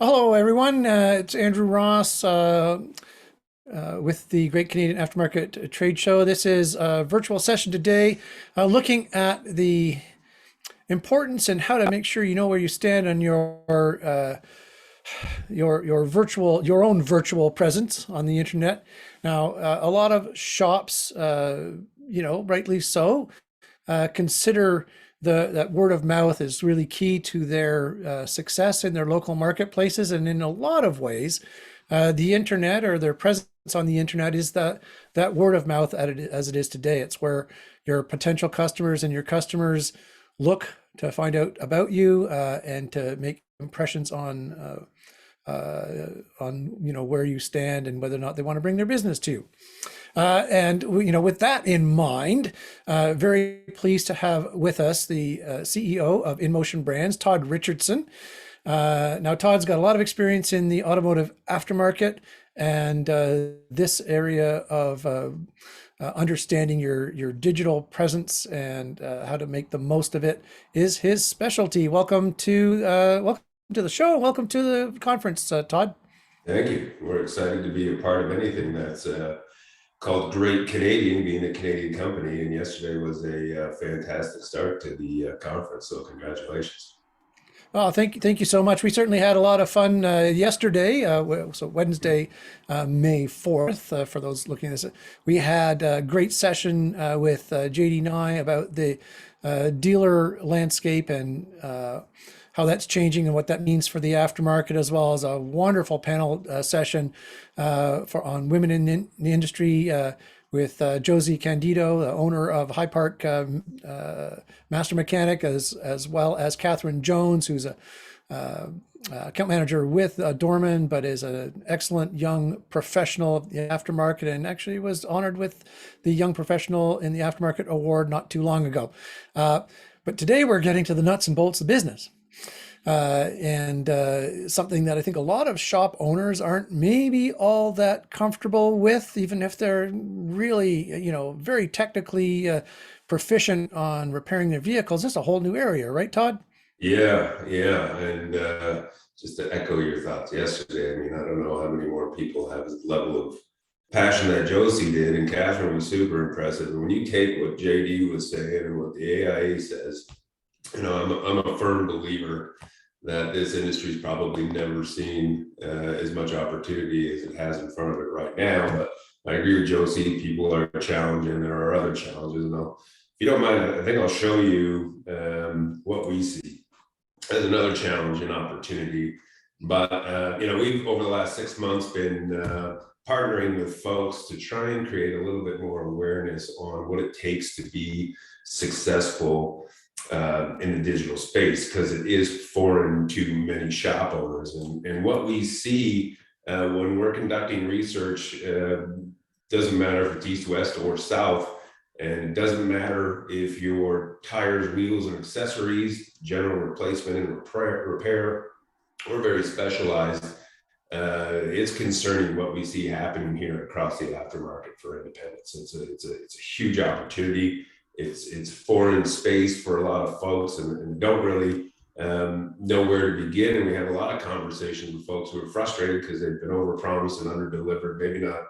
Hello, everyone. It's Andrew Ross with the Great Canadian Aftermarket Trade Show. This is a virtual session today looking at the importance and how to make sure you know where you stand on your own virtual presence on the internet. Now, a lot of shops, rightly so, consider that word of mouth is really key to their success in their local marketplaces. And in a lot of ways, the internet or their presence on the internet is that word of mouth as it is today. It's where your potential customers and your customers look to find out about you and to make impressions on where you stand and whether or not they want to bring their business to you. And with that in mind, very pleased to have with us the CEO of InMotion Brands, Todd Richardson. Now, Todd's got a lot of experience in the automotive aftermarket, and this area of understanding your digital presence and how to make the most of it is his specialty. Welcome to the show. Welcome to the conference, Todd. Thank you. We're excited to be a part of anything that's called Great Canadian, being a Canadian company. And yesterday was a fantastic start to the conference. So congratulations. Oh, thank you so much. We certainly had a lot of fun yesterday. So Wednesday, May 4th, for those looking at this. We had a great session with JD and I about the dealer landscape and how that's changing and what that means for the aftermarket, as well as a wonderful panel session on women in the industry with Josie Candido, the owner of High Park Master Mechanic, as well as Catherine Jones, who's a account manager with Dorman, but is an excellent young professional of the aftermarket, and actually was honored with the Young Professional in the Aftermarket Award not too long ago. But today we're getting to the nuts and bolts of business. And something that I think a lot of shop owners aren't maybe all that comfortable with, even if they're really, very technically proficient on repairing their vehicles. It's a whole new area, right, Todd? Yeah. And just to echo your thoughts yesterday, I mean, I don't know how many more people have the level of passion that Josie did, and Catherine was super impressive. And when you take what JD was saying and what the AIA says, I'm a firm believer that this industry's probably never seen as much opportunity as it has in front of it right now. But I agree with Josie, people are challenged and there are other challenges. And if you don't mind, I think I'll show you what we see as another challenge and opportunity. But, we've over the last 6 months been partnering with folks to try and create a little bit more awareness on what it takes to be successful in the digital space, because it is foreign to many shop owners. And what we see when we're conducting research, doesn't matter if it's east, west, or south, and it doesn't matter if your tires, wheels, and accessories, general replacement and repair or very specialized, it's concerning what we see happening here across the aftermarket for independents. It's a huge opportunity. It's foreign space for a lot of folks, and don't really know where to begin. And we have a lot of conversations with folks who are frustrated because they've been overpromised and underdelivered, maybe not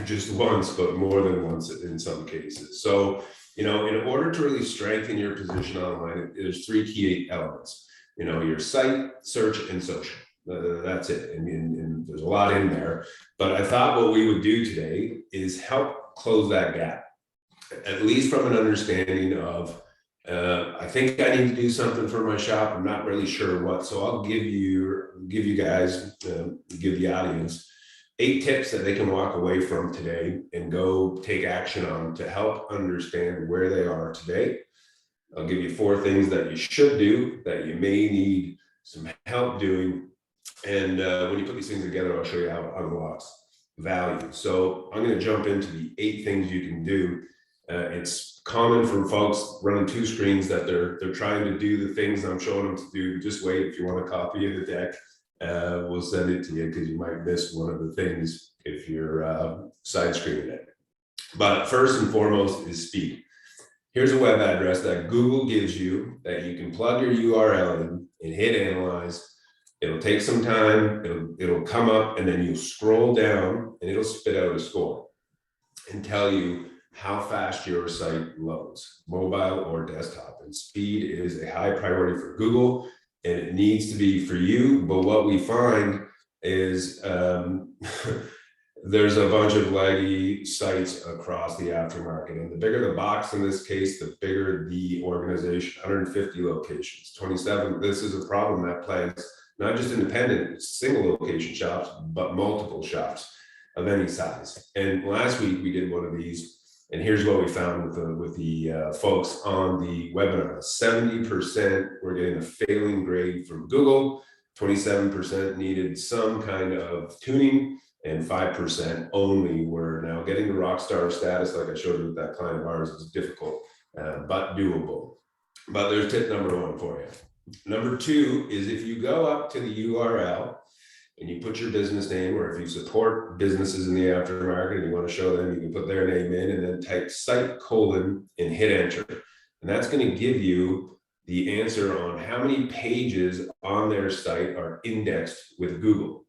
just once, but more than once in some cases. So, in order to really strengthen your position online, there's three key elements. Your site, search, and social. That's it. And there's a lot in there. But I thought what we would do today is help close that gap, at least from an understanding of, I think I need to do something for my shop. I'm not really sure what. So I'll give you guys, give the audience 8 tips that they can walk away from today and go take action on to help understand where they are today. I'll give you 4 things that you should do that you may need some help doing. And when you put these things together, I'll show you how it unlocks value. So I'm going to jump into the 8 things you can do. It's common for folks running 2 screens that they're trying to do the things I'm showing them to do. Just wait. If you want a copy of the deck, we'll send it to you, because you might miss one of the things if you're side screening it. But first and foremost is speed. Here's a web address that Google gives you that you can plug your URL in and hit analyze. It'll take some time, it'll come up, and then you'll scroll down and it'll spit out a score and tell you how fast your site loads, mobile or desktop. And speed is a high priority for Google, and it needs to be for you. But what we find is there's a bunch of laggy sites across the aftermarket. And the bigger the box in this case, the bigger the organization. 150 locations, 27. This is a problem that plagues not just independent single location shops, but multiple shops of any size. And last week we did one of these, and here's what we found with the folks on the webinar. 70% were getting a failing grade from Google, 27% needed some kind of tuning, and 5% only were now getting the rock star status. Like I showed you with that client of ours, is difficult, but doable. But there's tip number one for you. Number two is if you go up to the URL and you put your business name, or if you support businesses in the aftermarket and you want to show them, you can put their name in and then type site : and hit enter. And that's going to give you the answer on how many pages on their site are indexed with Google.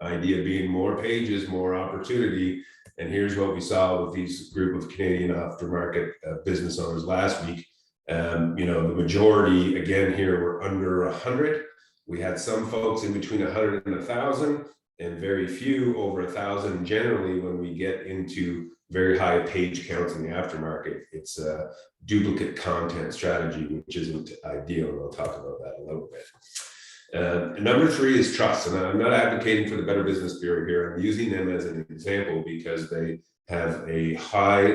Idea being more pages, more opportunity. And here's what we saw with these group of Canadian aftermarket business owners last week. The majority, again, here were under 100. We had some folks in between 100 and 1,000, and very few over 1,000. Generally, when we get into very high page counts in the aftermarket, it's a duplicate content strategy, which isn't ideal. And I'll talk about that a little bit. Number three is trust. And I'm not advocating for the Better Business Bureau here. I'm using them as an example because they have a high,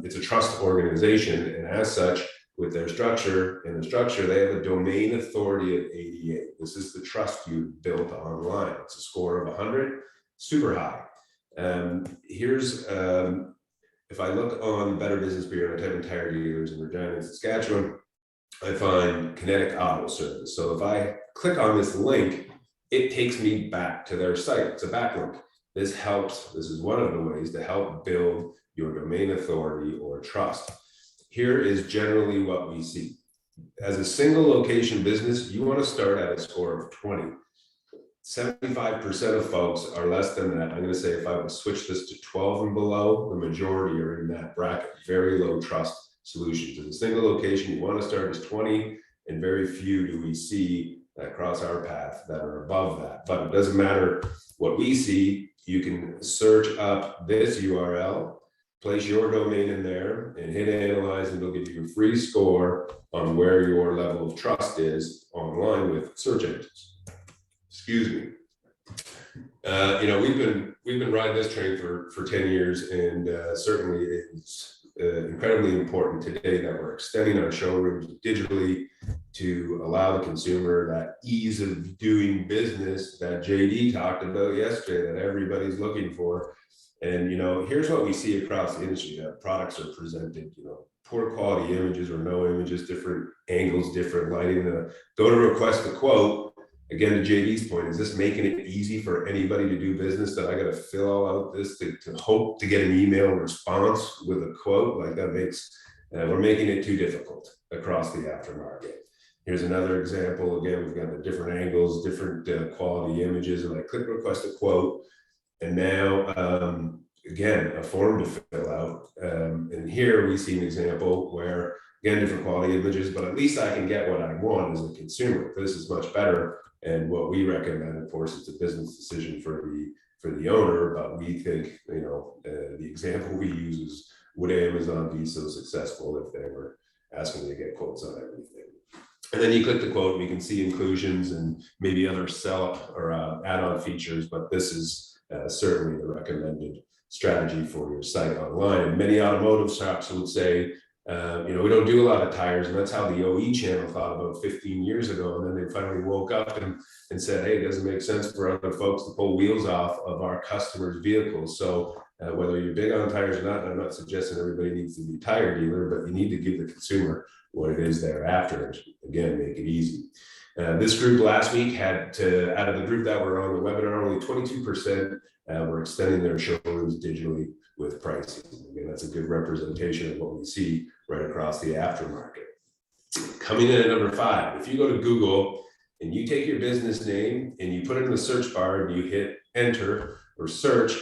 it's a trust organization. And as such, with their structure, they have a domain authority of 88. This is the trust you built online. It's a score of 100, super high. Here's, if I look on Better Business Bureau and I type in tire dealers in Regina and Saskatchewan, I find Kinetic Auto Service. So if I click on this link, it takes me back to their site. It's a backlink. This helps. This is one of the ways to help build your domain authority or trust. Here is generally what we see. As a single location business, you want to start at a score of 20. 75% of folks are less than that. I'm going to say if I would switch this to 12 and below, the majority are in that bracket. Very low trust solutions. As a single location, you want to start as 20, and very few do we see that cross our path that are above that. But it doesn't matter what we see. You can search up this URL, place your domain in there, and hit analyze, and it'll give you a free score on where your level of trust is online with search engines. Excuse me. We've been riding this train for 10 years, and certainly it's incredibly important today that we're extending our showrooms digitally to allow the consumer that ease of doing business that JD talked about yesterday that everybody's looking for. And here's what we see across the industry: that products are presented, poor quality images or no images, different angles, different lighting. Go to request a quote. Again, to JD's point, is this making it easy for anybody to do business that I got to fill all out this to hope to get an email response with a quote? Like that makes, we're making it too difficult across the aftermarket. Here's another example. Again, we've got the different angles, different quality images, and I click request a quote. And now, again, a form to fill out. And here we see an example where, again, different quality images, but at least I can get what I want as a consumer. This is much better. And what we recommend, of course, it's a business decision for the owner, but we think, the example we use is, would Amazon be so successful if they were asking to get quotes on everything? And then you click the quote, and we can see inclusions and maybe other sell or add-on features, but this is certainly the recommended strategy for your site online. And many automotive shops would say, we don't do a lot of tires, and that's how the OE channel thought about 15 years ago. And then they finally woke up and said, hey, it doesn't make sense for other folks to pull wheels off of our customers' vehicles. So whether you're big on tires or not, I'm not suggesting everybody needs to be a tire dealer, but you need to give the consumer what it is they're after. Again, make it easy. This group last week had to, out of the group that were on the webinar, only 22% were extending their showrooms digitally with pricing. Again, that's a good representation of what we see right across the aftermarket. Coming in at number 5, if you go to Google and you take your business name and you put it in the search bar and you hit enter or search,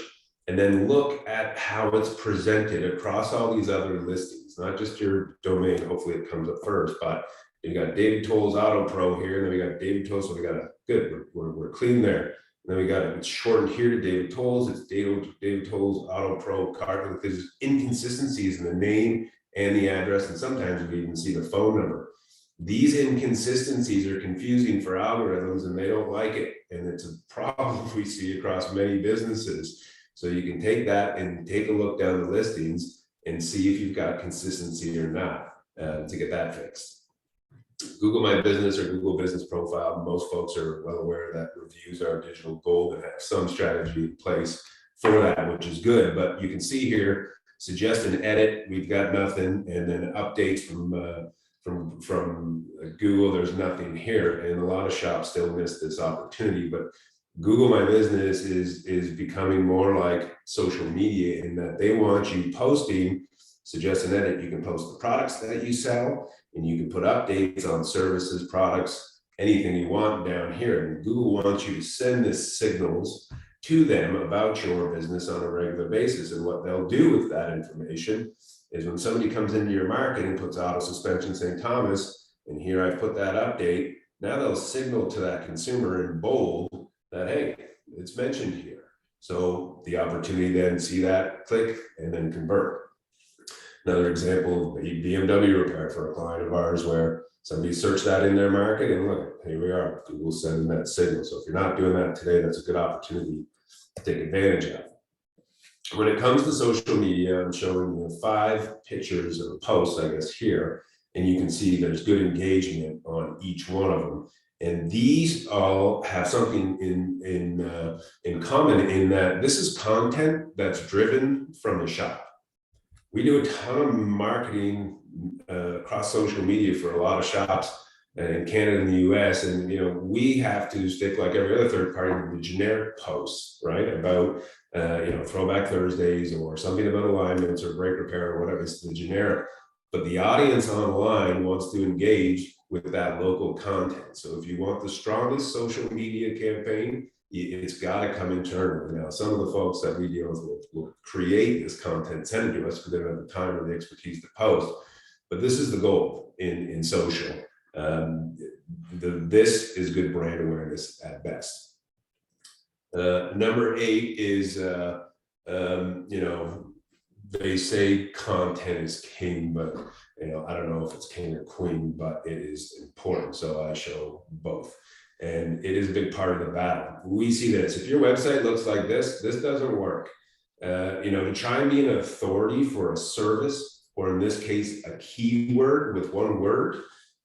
and then look at how it's presented across all these other listings, not just your domain. Hopefully it comes up first, but you got David Toll's Auto Pro here, and then we got David Toll, so we got a good, we're clean there. And then we got it's shortened here to David Toll's. It's David Toll's Auto Pro car. There's inconsistencies in the name and the address, and sometimes we even see the phone number. These inconsistencies are confusing for algorithms, and they don't like it. And it's a problem we see across many businesses. So you can take that and take a look down the listings and see if you've got consistency or not, to get that fixed. Google My Business or Google Business Profile, most folks are well aware that reviews are digital gold and have some strategy in place for that, which is good. But you can see here, suggest and edit, we've got nothing, and then updates from Google, there's nothing here, and a lot of shops still miss this opportunity. But Google My Business is becoming more like social media in that they want you posting, suggest and edit. You can post the products that you sell, and you can put updates on services, products, anything you want down here. And Google wants you to send this signals to them about your business on a regular basis. And what they'll do with that information is when somebody comes into your market and puts auto suspension St. Thomas, and here I've put that update, now they'll signal to that consumer in bold that, hey, it's mentioned here. So the opportunity then see that, click, and then convert. Another example, a BMW repair for a client of ours where somebody searched that in their market, and look, here we are, Google's sending that signal. So if you're not doing that today, that's a good opportunity to take advantage of. When it comes to social media, I'm showing you 5 pictures of a post, I guess, here, and you can see there's good engagement on each one of them. And these all have something in common in that this is content that's driven from the shop. We do a ton of marketing across social media for a lot of shops in Canada and the US, and we have to stick, like every other third party, to the generic posts, right? About Throwback Thursdays or something about alignments or brake repair or whatever. It's the generic. But the audience online wants to engage with that local content. So if you want the strongest social media campaign, it's got to come internally. Now, some of the folks that we deal with will create this content, send it to us because they don't have the time or the expertise to post. But this is the goal in social. This is good brand awareness at best. Number 8 is, they say content is king, but I don't know if it's king or queen, but it is important. So I show both. And it is a big part of the battle. We see this. If your website looks like this doesn't work. To try and be an authority for a service, or in this case, a keyword with one word,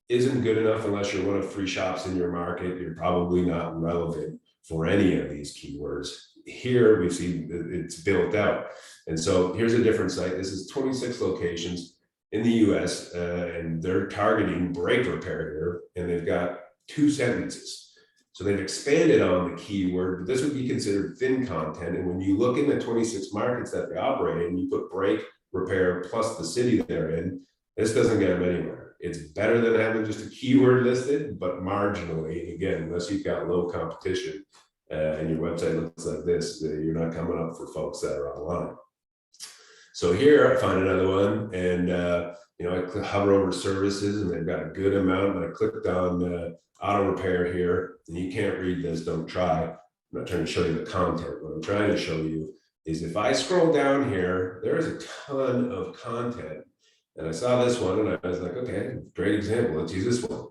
isn't good enough unless you're one of 3 shops in your market. You're probably not relevant for any of these keywords. Here we see it's built out. And so here's a different site. This is 26 locations in the US, and they're targeting brake repair here, and they've got 2 sentences. So they've expanded on the keyword, but this would be considered thin content. And when you look in the 26 markets that they operate in, you put brake repair plus the city they're in, this doesn't get them anywhere. It's better than having just a keyword listed, but marginally, again, unless you've got low competition and your website looks like this, you're not coming up for folks that are online. So here I find another one, and I hover over services, and they've got a good amount. And I clicked on auto repair here, and you can't read this, don't try. I'm not trying to show you the content. What I'm trying to show you is if I scroll down here, there is a ton of content. And I saw this one, and I was like, okay, great example. Let's use this one.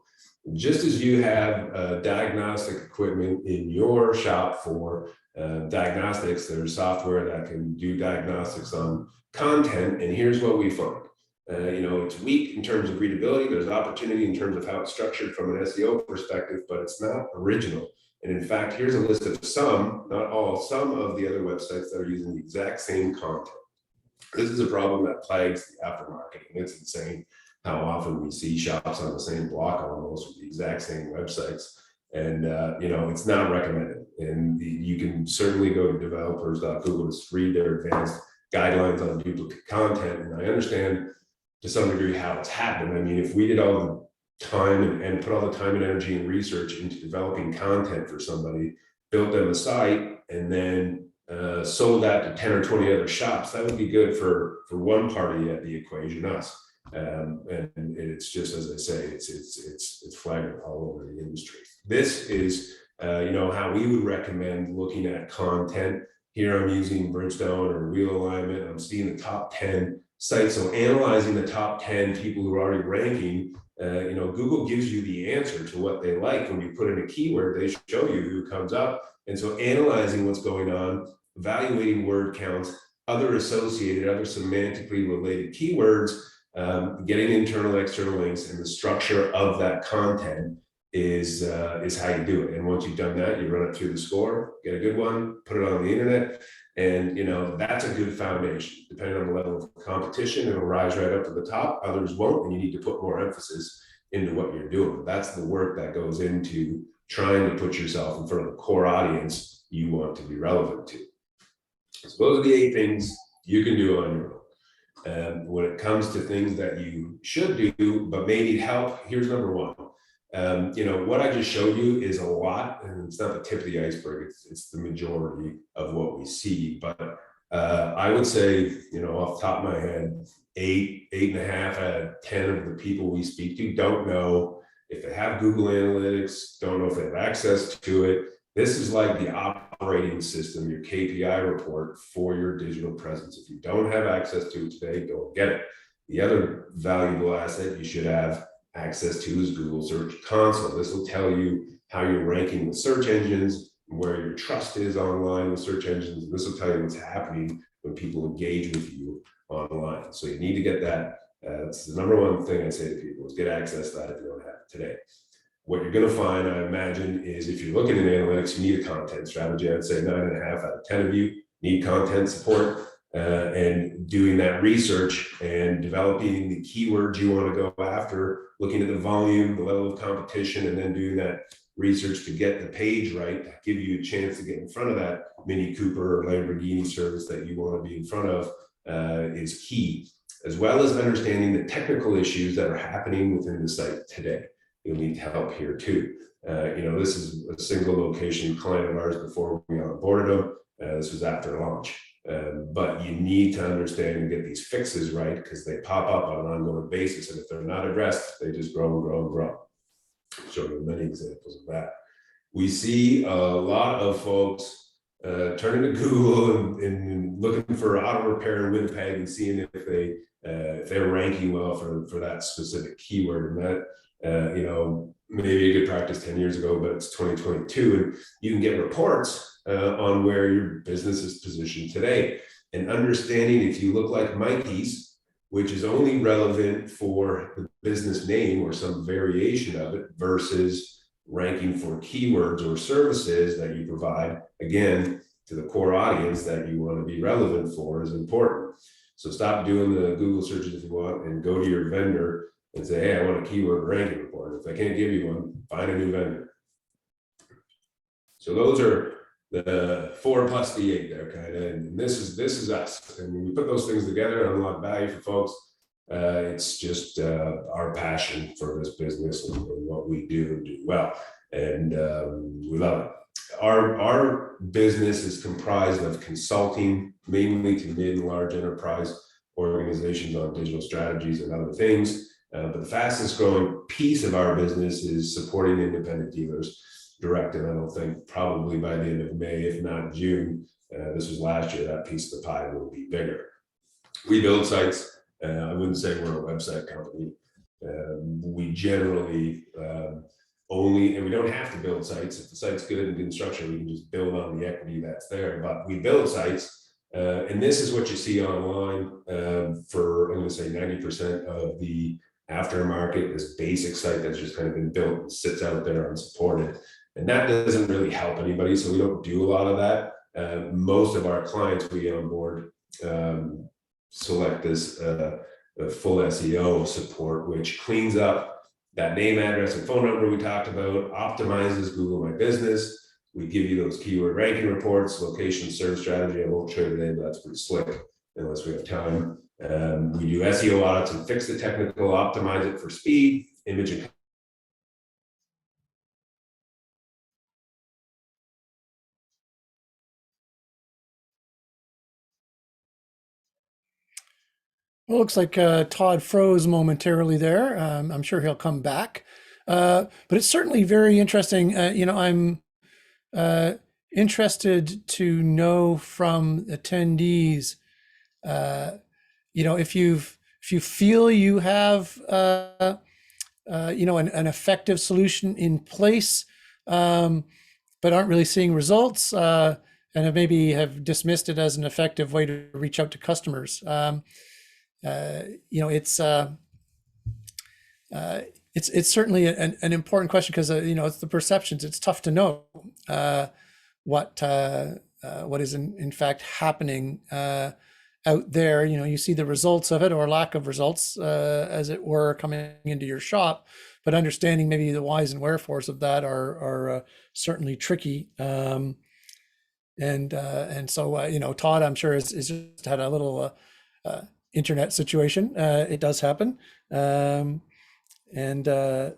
Just as you have diagnostic equipment in your shop for diagnostics, there's software that can do diagnostics on content, and here's what we find. It's weak in terms of readability. There's opportunity in terms of how it's structured from an SEO perspective, but it's not original. And in fact, here's a list of some, not all, some of the other websites that are using the exact same content. This is a problem that plagues the aftermarket, and it's insane how often we see shops on the same block almost with the exact same websites. And, it's not recommended. And you can certainly go to developers.google to read their advanced guidelines on duplicate content. And I understand to some degree how it's happened. I mean, if we did all time and put all the time and energy and research into developing content for somebody, built them a site, and then sold that to 10 or 20 other shops, that would be good for one party at the equation, us. And it's just, as I say, it's flagrant all over the industry. This is how we would recommend looking at content. Here I'm using Bridgestone or Wheel Alignment. I'm seeing the top 10 sites. So analyzing the top 10 people who are already ranking, Google gives you the answer to what they like. When you put in a keyword, they show you who comes up. And so analyzing what's going on, evaluating word counts, other semantically related keywords, getting internal, external links, and the structure of that content is how you do it. And once you've done that, you run it through the score, get a good one, put it on the internet, and that's a good foundation. Depending on the level of competition, it'll rise right up to the top. Others won't, and you need to put more emphasis into what you're doing. That's the work that goes into trying to put yourself in front of the core audience you want to be relevant to. So those are the 8 things you can do on your own. When it comes to things that you should do but may need help, here's number 1. What I just showed you is a lot, and it's not the tip of the iceberg, it's the majority of what we see. But I would say, off the top of my head, 8.5 out of 10 of the people we speak to don't know if they have Google Analytics, don't know if they have access to it. This is like the operating system, your KPI report for your digital presence. If you don't have access to it today, go get it. The other valuable asset you should have access to is Google Search Console. This will tell you how you're ranking with search engines, where your trust is online with search engines. And this will tell you what's happening when people engage with you online. So you need to get that. That's the number 1 thing I say to people, is get access to that if you don't have it today. What you're going to find, I imagine, is if you're looking at analytics, you need a content strategy. I'd say 9.5 out of 10 of you need content support. And doing that research and developing the keywords you want to go after, looking at the volume, the level of competition, and then doing that research to get the page right, to give you a chance to get in front of that Mini Cooper or Lamborghini service that you want to be in front of is key, as well as understanding the technical issues that are happening within the site today. You'll need help here too. This is a single location client of ours before we onboarded them. This was after launch. But you need to understand and get these fixes right, because they pop up on an ongoing basis. And if they're not addressed, they just grow and grow and grow. I'll show you many examples of that. We see a lot of folks turning to Google and looking for auto repair in Winnipeg and seeing if they're ranking well for that specific keyword. And that, maybe a good practice 10 years ago, but it's 2022, and you can get reports on where your business is positioned today, and understanding if you look like Mikey's, which is only relevant for the business name or some variation of it, versus ranking for keywords or services that you provide, again, to the core audience that you want to be relevant for, is important. So stop doing the Google searches if you want, and go to your vendor and say, hey, I want a keyword ranking report. If they can't give you one, find a new vendor. So those are the 4 plus the 8 there, kind of, and this is us. And when we put those things together and unlock value for folks, it's just our passion for this business and what we do and do well, and we love it. Our business is comprised of consulting, mainly to mid and large enterprise organizations on digital strategies and other things. But the fastest growing piece of our business is supporting independent dealers direct. And I don't think probably by the end of May, if not June, this was last year, that piece of the pie will be bigger. We build sites. I wouldn't say we're a website company. We generally only, and we don't have to build sites. If the site's good in construction, we can just build on the equity that's there. But we build sites. And this is what you see online for, I'm going to say 90% of the aftermarket, this basic site that's just kind of been built and sits out there unsupported. And that doesn't really help anybody. So we don't do a lot of that. Most of our clients we onboard select this full SEO support, which cleans up that name, address, and phone number we talked about, optimizes Google My Business. We give you those keyword ranking reports, location, search strategy. I won't show you today, but that's pretty slick unless we have time. We do SEO audits and fix the technical, optimize it for speed, image and Well, looks like Todd froze momentarily there. I'm sure he'll come back. But it's certainly very interesting. I'm uh, interested to know from attendees, uh, if you feel you have, an effective solution in place, um, but aren't really seeing results, and have dismissed it as an effective way to reach out to customers. Uh, you know, it's uh, uh, it's certainly an important question because it's the perceptions. It's tough to know what what is in fact happening out there. You see the results of it or lack of results, as it were, coming into your shop, but understanding maybe the whys and wherefores of that are certainly tricky. And so Todd, I'm sure is just had a little internet situation. It does happen. And so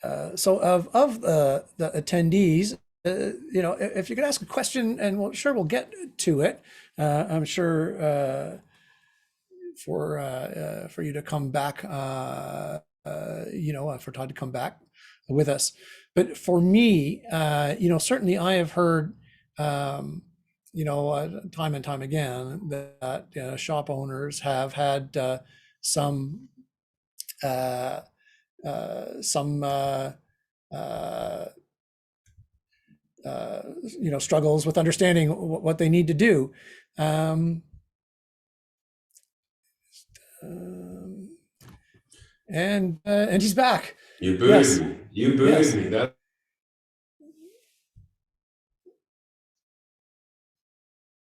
the attendees, if you could ask a question, and we'll get to it. I'm sure for you to come back, for Todd to come back with us. But for me, certainly I have heard, time and time again that shop owners have had some uh, some uh, struggles with understanding what they need to do. Um, um, and he's back. You booted Yes, me. You booted yes. me. That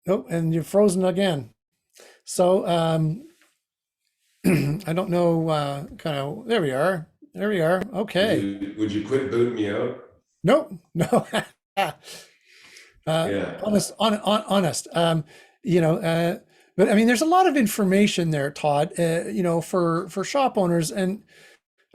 Oh, and you're frozen again. So I don't know. Kind of. There we are. There we are. Okay. would you quit booting me out? No, no. Yeah. Honest. You know, but I mean, there's a lot of information there, Todd. For shop owners, and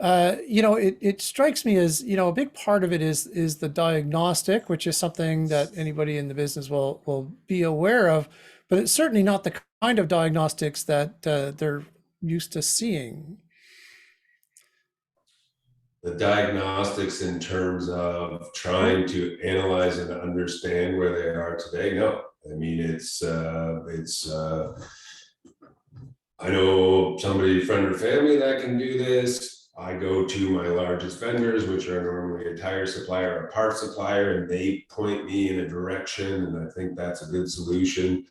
it strikes me as a big part of it is the diagnostic, which is something that anybody in the business will be aware of, but it's certainly not the kind of diagnostics that they're used to seeing. The diagnostics in terms of Yeah. trying to analyze and understand where they are today. No, I mean I know somebody, friend or family, that can do this. I go to my largest vendors, which are normally a tire supplier or a parts supplier, and they point me in a direction, and I think that's a good solution.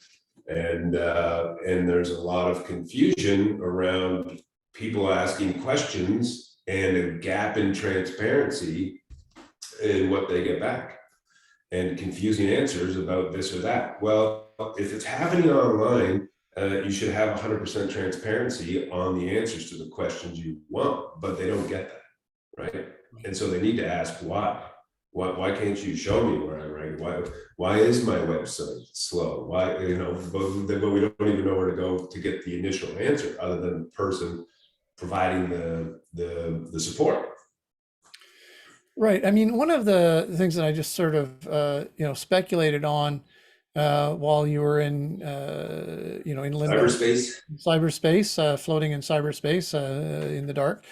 And there's a lot of confusion around people asking questions and a gap in transparency in what they get back, and confusing answers about this or that. Well, if it's happening online, you should have 100% transparency on the answers to the questions you want, but they don't get that, right? And so they need to ask why. Why can't you show me where I'm ranking? Why is my website slow? Why, but we don't even know where to go to get the initial answer, other than the person providing the support. Right. I mean, one of the things that I just sort of, speculated on while you were in limbo, Cyberspace. cyberspace, floating in cyberspace in the dark,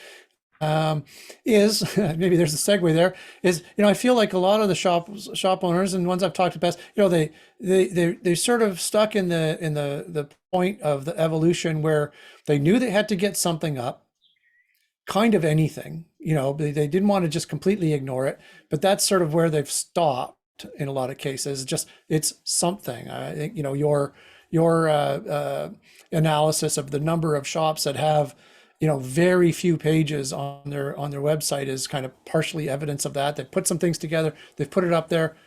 is maybe there's a segue there. Is I feel like a lot of the shop owners and ones I've talked to best, they sort of stuck in the point of the evolution where they knew they had to get something up, kind of anything. They didn't want to just completely ignore it, but that's sort of where they've stopped in a lot of cases. Just it's something. I think your analysis of the number of shops that have very few pages on their website is kind of partially evidence of that. They put some things together, they've put it up there,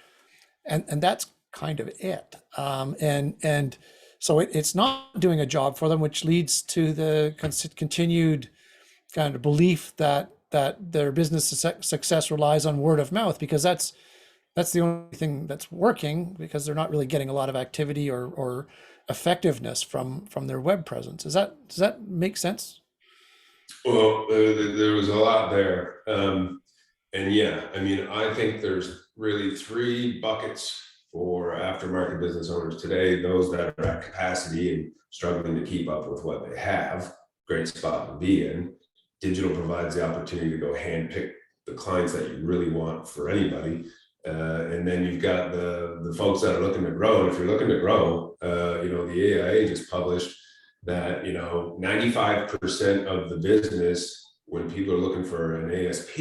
and that's kind of it. And so it's not doing a job for them, which leads to the continued kind of belief that their business success relies on word of mouth, because that's the only thing that's working, because they're not really getting a lot of activity or effectiveness from their web presence. Does that make sense? Well, there was a lot there. And yeah, I mean, I think there's really three buckets for aftermarket business owners today: those that are at capacity and struggling to keep up with what they have, great spot to be in. Digital provides the opportunity to go handpick the clients that you really want for anybody. And then you've got the folks that are looking to grow. And if you're looking to grow, the AIA just published that, 95% of the business when people are looking for an ASP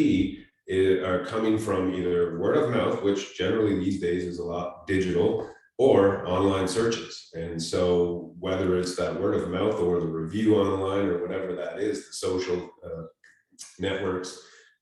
are coming from either word of mouth, which generally these days is a lot digital, or online searches. And so whether it's that word of mouth or the review online or whatever that is, the social networks,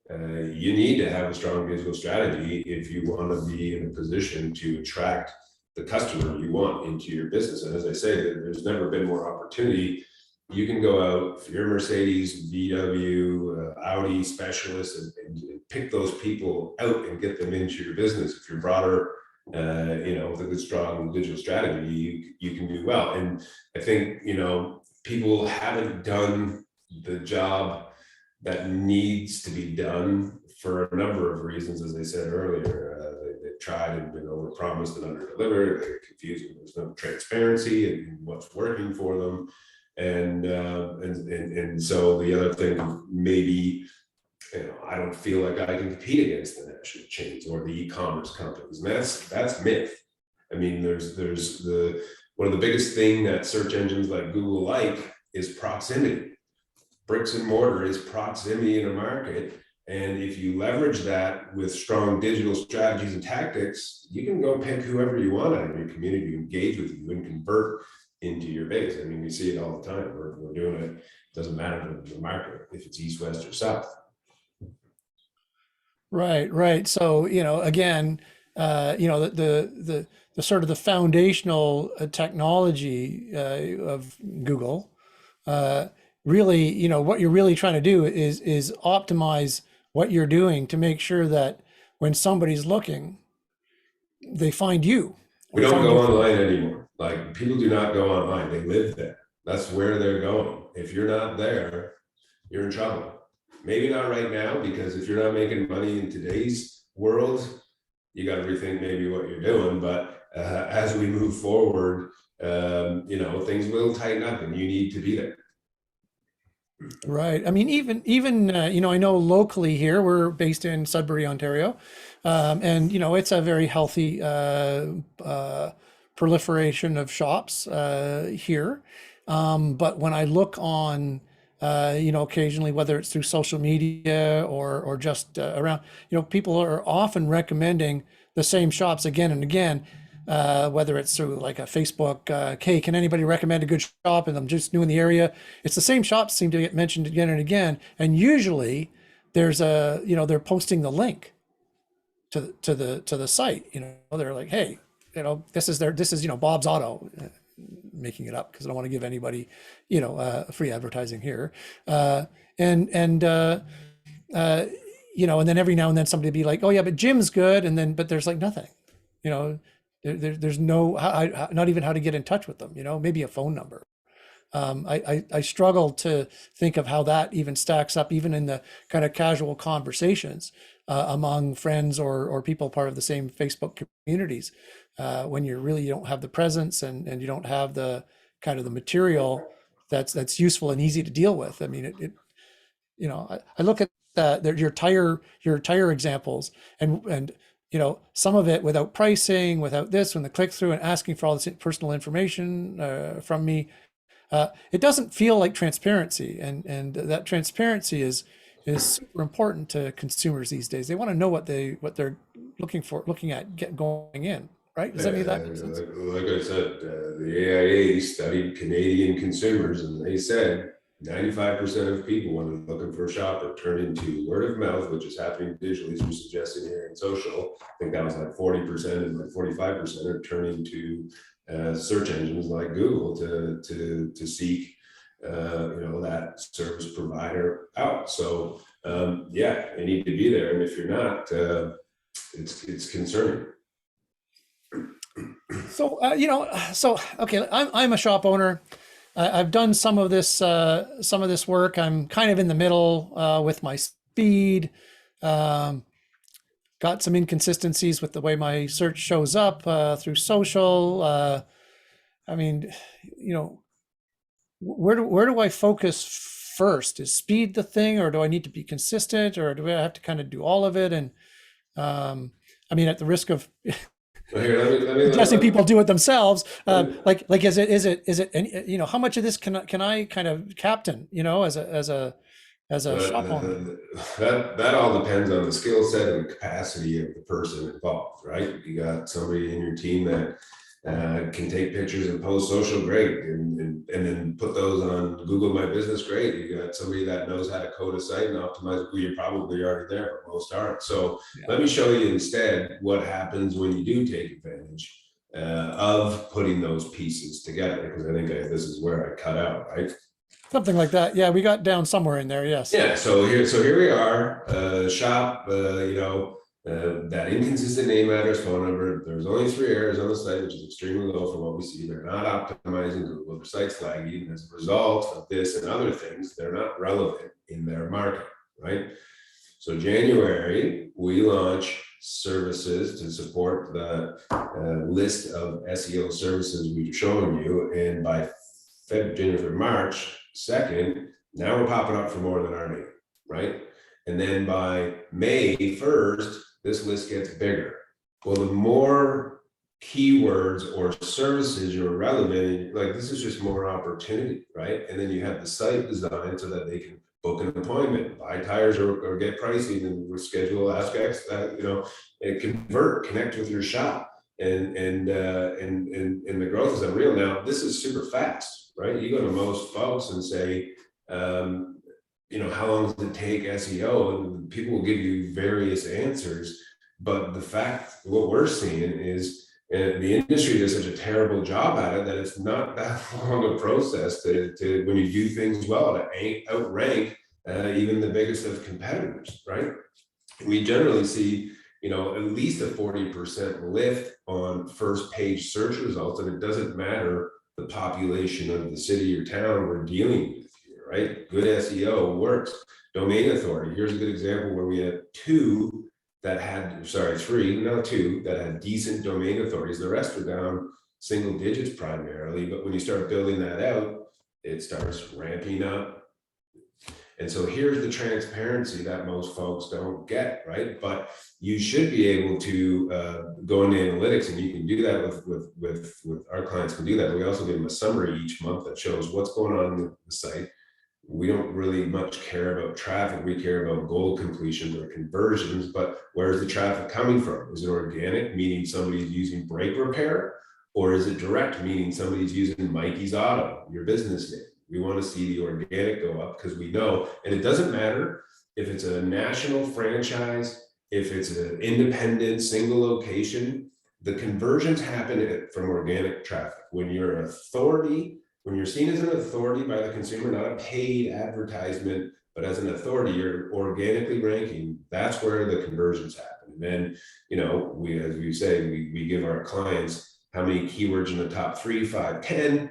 you need to have a strong digital strategy if you want to be in a position to attract the customer you want into your business. And as I say, there's never been more opportunity. You can go out, if you're a Mercedes, VW, Audi specialist, and pick those people out and get them into your business. If you're broader, with a good, strong digital strategy, you can do well. And I think, people haven't done the job that needs to be done for a number of reasons. As I said earlier, they've tried and been overpromised and underdelivered. They're confused. There's no transparency in what's working for them. And so the other thing, maybe, I don't feel like I can compete against the national chains or the e-commerce companies. And that's myth. I mean, there's one of the biggest thing that search engines like Google like is proximity. Bricks and mortar is proximity in a market. And if you leverage that with strong digital strategies and tactics, you can go pick whoever you want out of your community to engage with you and convert into your base. I mean, we see it all the time. We're doing it. It doesn't matter the market, if it's east, west, or south. Right. So, again, the sort of the foundational technology of Google, really, what you're really trying to do is optimize what you're doing to make sure that when somebody's looking, they find you. We don't go online anymore. Like, people do not go online. They live there. That's where they're going. If you're not there, you're in trouble. Maybe not right now, because if you're not making money in today's world, you got to rethink maybe what you're doing. But as we move forward, things will tighten up, and you need to be there. Right. I mean, even I know locally here, we're based in Sudbury, Ontario, and it's a very healthy proliferation of shops here. But when I look on, occasionally, whether it's through social media or just around, people are often recommending the same shops again and again. Whether it's through like a Facebook, hey, can anybody recommend a good shop? And I'm just new in the area. It's the same shops seem to get mentioned again and again. And usually there's they're posting the link to the site. They're like, hey, this is Bob's Auto, making it up because I don't want to give anybody, free advertising here. And then every now and then somebody be like, oh yeah, but Jim's good. But there's like nothing, there's no, not even how to get in touch with them, maybe a phone number. I struggle to think of how that even stacks up, even in the kind of casual conversations among friends or people part of the same Facebook communities, when you don't have the presence and you don't have the kind of the material that's useful and easy to deal with. I mean, I look at your tire examples and some of it without pricing, without this, when the click through and asking for all this personal information from me, it doesn't feel like transparency, and that transparency is super important to consumers these days. They want to know what they're looking at going in, right? Does any of that make sense? Like I said, the AIA studied Canadian consumers, and they said 95% of people, when they're looking for a shopper, turn into word of mouth, which is happening digitally, as we're suggesting here in social. I think that was like 40%, and like 45% are turning to search engines like Google to seek that service provider out. So they need to be there, and if you're not, it's concerning. So okay, I'm a shop owner. I've done some of this work. I'm kind of in the middle with my speed. Got some inconsistencies with the way my search shows up through social. I mean, where do I focus first? Is speed the thing, or do I need to be consistent, or do I have to kind of do all of it? And I mean, at the risk of Well, here, suggesting people do it themselves, let me, like is it any, how much of this can I kind of captain, as a But shop owner? that all depends on the skill set and capacity of the person involved, right? You got somebody in your team that can take pictures and post social, great, and then put those on Google My Business, great. You got somebody that knows how to code a site and optimize. Well, you're probably already there, but most aren't. So Yeah. let me show you instead what happens when you do take advantage of putting those pieces together, because I think this is where I cut out, right? Something like that. Yeah, we got down somewhere in there. Yes. Yeah, so here we are, shop, that inconsistent name, address, phone number. There's only 3 errors on the site, which is extremely low for what we see. They're not optimizing Google. Their site's laggy, and as a result of this and other things, they're not relevant in their market, right? So January, we launch services to support the list of SEO services we've shown you, and by January, March 2nd, now we're popping up for more than our name, right? And then by May 1st, this list gets bigger. Well, the more keywords or services you're relevant, like this is just more opportunity, right? And then you have the site designed so that they can book an appointment, buy tires, or get pricing, and schedule aspects that, and connect with your shop. And the growth is unreal. Now, this is super fast, right? You go to most folks and say, how long does it take SEO? And people will give you various answers. But the fact, what we're seeing is the industry does such a terrible job at it that it's not that long a process to when you do things well, to outrank even the biggest of competitors, right? We generally see, at least a 40% lift on first page search results, and it doesn't matter the population of the city or town we're dealing with here, right? Good SEO works. Domain authority. Here's a good example where we had three, now two that had decent domain authorities. The rest are down single digits primarily, but when you start building that out, it starts ramping up. And so here's the transparency that most folks don't get, right? But you should be able to go into analytics, and you can do that with our clients can do that. We also give them a summary each month that shows what's going on in the site. We don't really much care about traffic. We care about goal completions or conversions, but where's the traffic coming from? Is it organic, meaning somebody's using brake repair? Or is it direct, meaning somebody's using Mikey's Auto, your business name? We want to see the organic go up because we know, and it doesn't matter if it's a national franchise, if it's an independent single location, the conversions happen from organic traffic. When you're an authority, when you're seen as an authority by the consumer, not a paid advertisement, but as an authority, you're organically ranking, that's where the conversions happen. And then, we, as we say, we give our clients how many keywords in the top 3, 5, 10.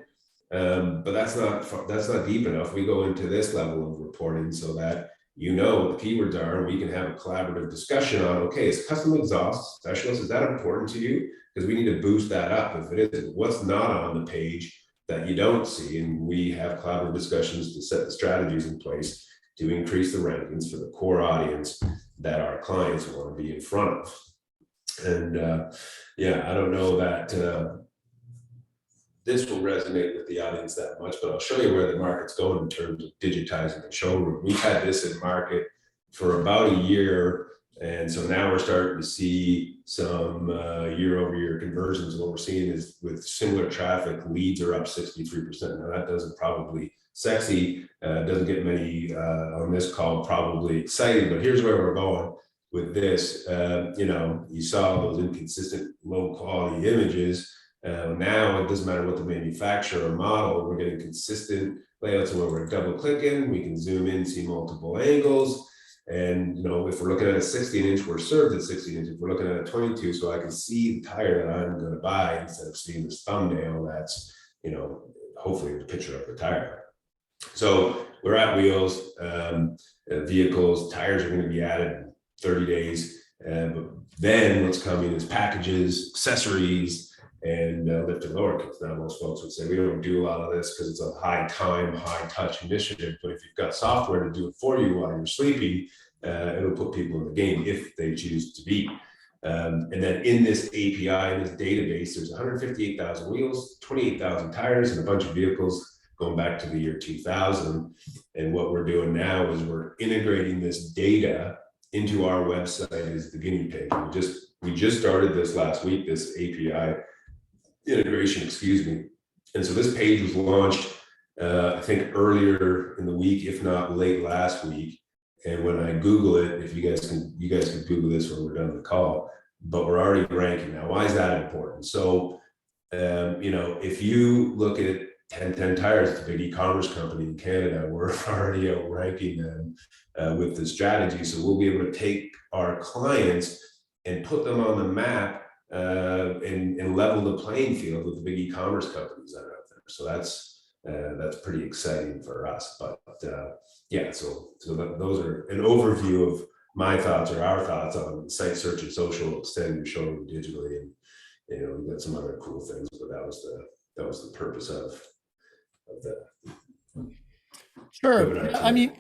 But that's not deep enough. We go into this level of reporting so that what the keywords are, and we can have a collaborative discussion on, okay, is custom exhaust specialist, is that important to you? Because we need to boost that up. If it isn't, what's not on the page that you don't see? And we have collaborative discussions to set the strategies in place to increase the rankings for the core audience that our clients want to be in front of. And I don't know that this will resonate with the audience that much, but I'll show you where the market's going in terms of digitizing the showroom. We've had this in market for about a year, and so now we're starting to see some year-over-year conversions. And what we're seeing is with similar traffic, leads are up 63%. Now that doesn't probably sexy, doesn't get many on this call probably excited, but here's where we're going with this. You saw those inconsistent low quality images. Now it doesn't matter what the manufacturer or model, we're getting consistent layouts, and when we're double clicking, we can zoom in, see multiple angles. And if we're looking at a 16-inch, we're served at 16 inches. If we're looking at a 22, so I can see the tire that I'm going to buy instead of seeing this thumbnail that's hopefully the picture of the tire. So we're at wheels, vehicles, tires are going to be added in 30 days. But then what's coming is packages, accessories, and lift and lower kits. Now, most folks would say we don't do a lot of this because it's a high time, high touch initiative. But if you've got software to do it for you while you're sleeping, it'll put people in the game if they choose to be. And then in this API, in this database, there's 158,000 wheels, 28,000 tires, and a bunch of vehicles going back to the year 2000. And what we're doing now is we're integrating this data into our website as the guinea pig. We just started this last week, this API integration, excuse me. And so this page was launched, I think earlier in the week, if not late last week. And when I Google it, if you guys can Google this when we're done the call, but we're already ranking now. Why is that important? So, if you look at 1010 Tires, it's a big e-commerce company in Canada, we're already outranking them with this strategy. So we'll be able to take our clients and put them on the map and level the playing field with the big e-commerce companies that are out there. So that's pretty exciting for us. But those are an overview of my thoughts or our thoughts on site search and social, extend your showroom digitally, and we've got some other cool things. But that was the purpose of the. Sure. I mean,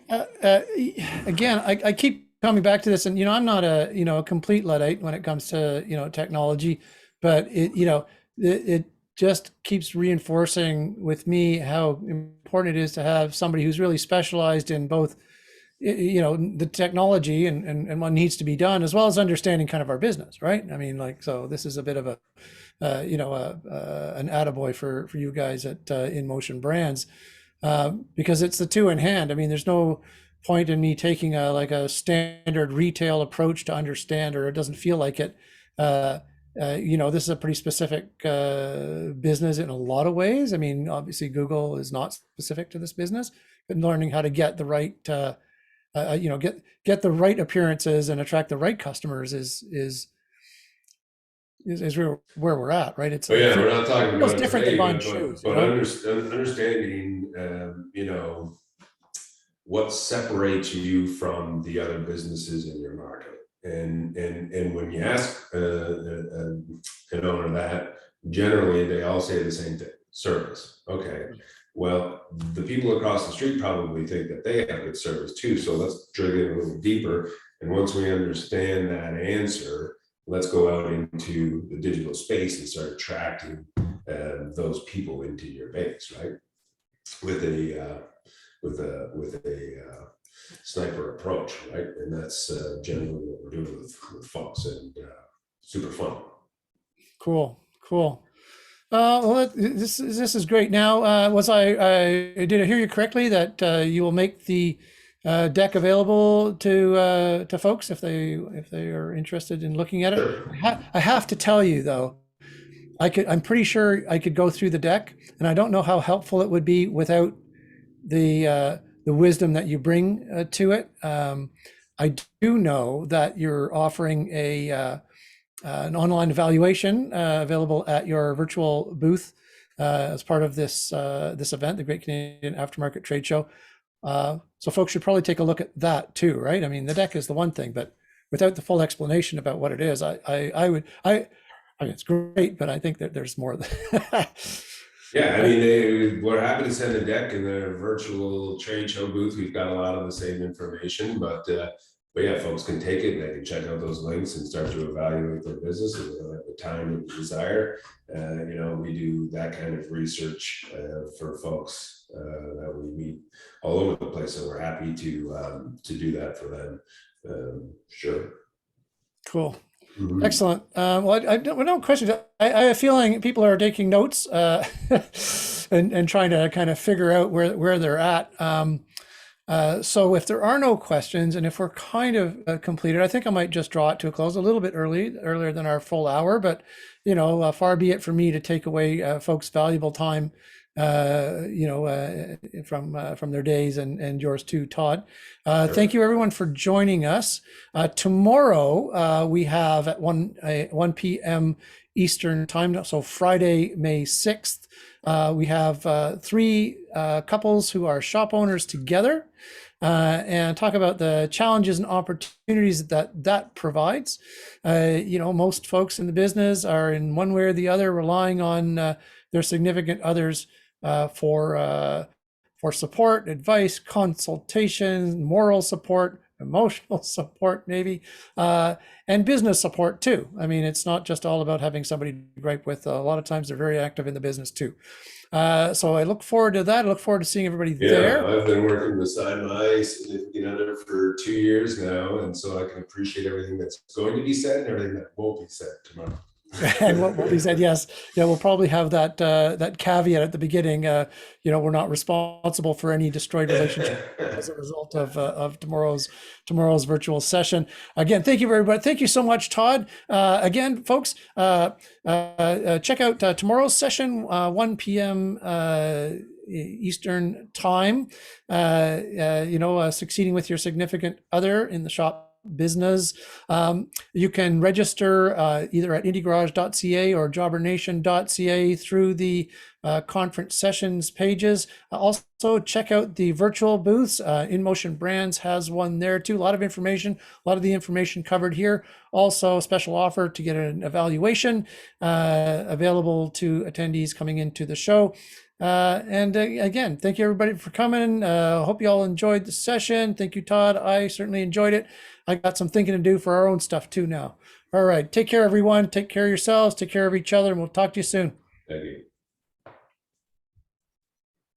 again, I keep coming back to this, and I'm not a complete Luddite when it comes to technology, but it just keeps reinforcing with me how important it is to have somebody who's really specialized in both the technology and what needs to be done, as well as understanding kind of our business, right? I mean, so this is a bit of a an attaboy for you guys at In Motion Brands, because it's the two in hand. I mean, there's no point in me taking a standard retail approach to understand, or it doesn't feel like it. This is a pretty specific business in a lot of ways. I mean, obviously Google is not specific to this business, but learning how to get the right get the right appearances and attract the right customers is where we're at, right? It's we're not talking about it's different than buying shoes, but understanding what separates you from the other businesses in your market. And when you ask an owner that, generally they all say the same thing: service. Okay, well, the people across the street probably think that they have good service too. So let's dig in a little deeper. And once we understand that answer, let's go out into the digital space and start attracting those people into your base, right? With a sniper approach, right? And that's generally what we're doing with folks, and super fun. Cool. Well, this is great. Now, did I hear you correctly that you will make the deck available to folks if they are interested in looking at it? Sure. I have to tell you though, I'm pretty sure I could go through the deck, and I don't know how helpful it would be without the wisdom that you bring to it. I do know that you're offering an online evaluation available at your virtual booth as part of this event, the Great Canadian Aftermarket Trade Show. So folks should probably take a look at that too, right? I mean, the deck is the one thing, but without the full explanation about what it is, I mean, it's great, but I think that there's more. Yeah, I mean, we're happy to send a deck in the virtual trade show booth. We've got a lot of the same information, but yeah, folks can take it. They can check out those links and start to evaluate their business at the time and desire. We do that kind of research for folks that we meet all over the place, so we're happy to do that for them. Sure. Cool. Mm-hmm. Excellent. Well, I don't question. I have a feeling people are taking notes and trying to kind of figure out where they're at. So if there are no questions, and if we're kind of completed, I think I might just draw it to a close a little bit earlier than our full hour. But far be it from me to take away folks' valuable time, from their days, and yours too, Todd. Thank you everyone for joining us. Tomorrow we have at 1 p.m. Eastern time, so Friday, May 6th, we have 3 couples who are shop owners together. and talk about the challenges and opportunities that provides. Most folks in the business are in one way or the other relying on their significant others for support, advice, consultation, moral support, emotional support, maybe, and business support too. I mean, it's not just all about having somebody to gripe with. A lot of times they're very active in the business too. So I look forward to that. I look forward to seeing everybody there. I've been working beside my significant other for 2 years now, and so I can appreciate everything that's going to be said and everything that won't be said tomorrow. And what we said, yes, yeah, we'll probably have that caveat at the beginning. We're not responsible for any destroyed relationship as a result of tomorrow's virtual session. Again, thank you everybody. Thank you so much, Todd. Again, folks, check out tomorrow's session, 1 p.m. Eastern time. Succeeding with your significant other in the shop business. You can register either at indiegarage.ca or jobbernation.ca through the conference sessions pages. Also, check out the virtual booths. InMotion Brands has one there too. A lot of information, a lot of the information covered here. Also, a special offer to get an evaluation available to attendees coming into the show. Again, thank you everybody for coming. Hope you all enjoyed the session. Thank you, Todd. I certainly enjoyed it. I got some thinking to do for our own stuff too now. All right. Take care, everyone. Take care of yourselves. Take care of each other, and we'll talk to you soon. Thank you.